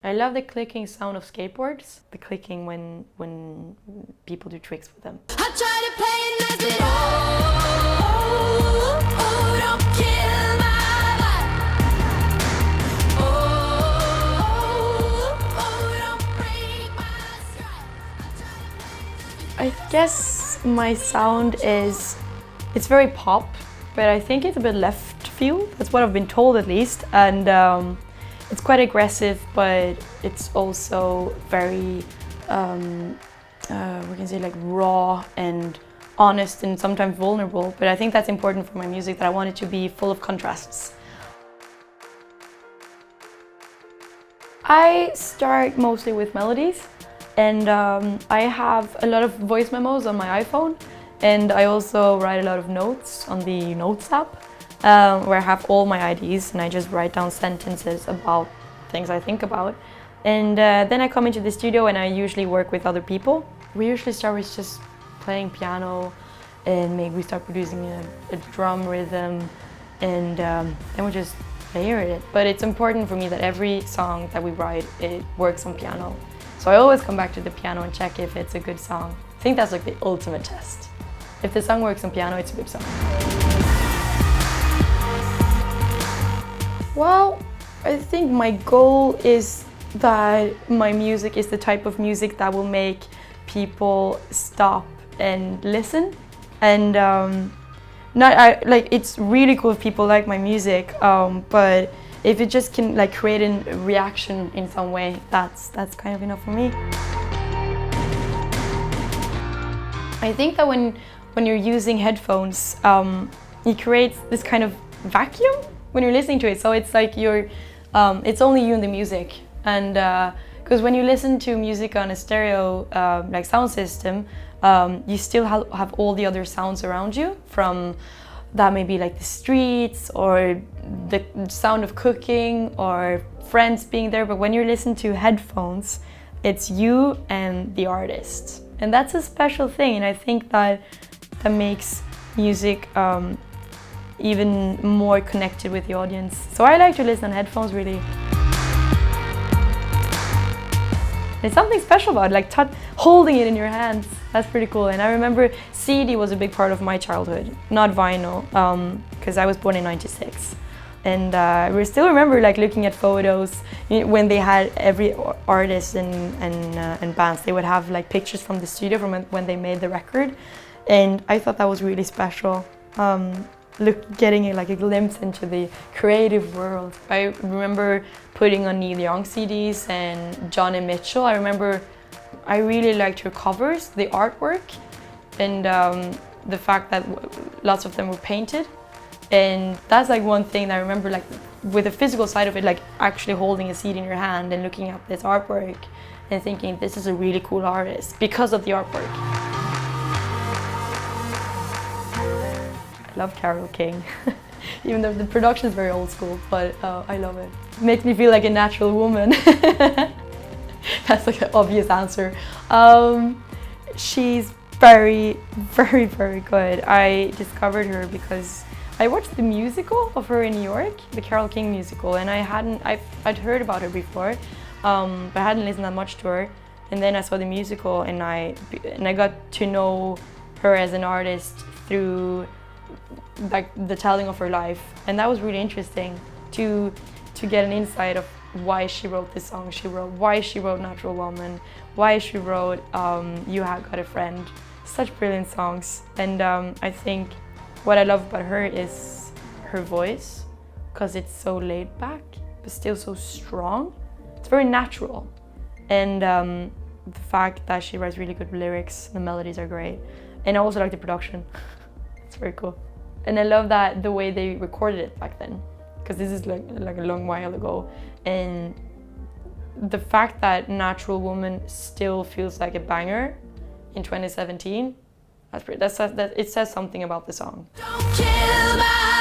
I love the clicking sound of skateboards, the clicking when people do tricks with them. I try to play it nice, but don't kill my vibe. Don't break my stride. I guess my sound it's very pop, but I think it's a bit left field. That's what I've been told at least, and it's quite aggressive, but it's also very, we can say like raw and honest and sometimes vulnerable. But I think that's important for my music, that I want it to be full of contrasts. I start mostly with melodies, and I have a lot of voice memos on my iPhone, and I also write a lot of notes on the Notes app. Where I have all my ideas and I just write down sentences about things I think about. And then I come into the studio and I usually work with other people. We usually start with just playing piano, and maybe we start producing a drum rhythm, and then we just layer it. But it's important for me that every song that we write, it works on piano. So I always come back to the piano and check if it's a good song. I think that's like the ultimate test. If the song works on piano, it's a good song. Well, I think my goal is that my music is the type of music that will make people stop and listen. And it's really cool if people like my music, but if it just can like create a reaction in some way, that's kind of enough for me. I think that when you're using headphones, it creates this kind of vacuum when you're listening to it. So it's like it's only you and the music. And because when you listen to music on a stereo like sound system, you still have all the other sounds around you, from that maybe like the streets or the sound of cooking or friends being there. But when you're listening to headphones, it's you and the artist. And that's a special thing, and I think that makes music even more connected with the audience. So I like to listen on headphones, really. There's something special about it, like holding it in your hands. That's pretty cool. And I remember CD was a big part of my childhood, not vinyl, because I was born in '96. And I still remember like looking at photos when they had every artist and bands. They would have like pictures from the studio from when they made the record, and I thought that was really special. Getting like a glimpse into the creative world. I remember putting on Neil Young CDs and Johnny Mitchell. I remember I really liked her covers, the artwork, and the fact that lots of them were painted. And that's like one thing that I remember, like with the physical side of it, like actually holding a CD in your hand and looking at this artwork and thinking this is a really cool artist because of the artwork. I love Carole King, even though the production is very old school, but I love it. It makes me feel like a natural woman. That's like an obvious answer. She's very, very, very good. I discovered her because I watched the musical of her in New York, the Carole King musical, and I'd heard about her before, but I hadn't listened that much to her. And then I saw the musical, and I got to know her as an artist through like the telling of her life, and that was really interesting to get an insight of why she wrote the song she wrote, why she wrote Natural Woman, why she wrote You Have Got a Friend. Such brilliant songs. And I think what I love about her is her voice, because it's so laid back but still so strong. It's very natural, and the fact that she writes really good lyrics, the melodies are great, and I also like the production. It's very cool. And I love that the way they recorded it back then, because this is like a long while ago, and the fact that Natural Woman still feels like a banger in 2017, it says something about the song. Don't kill my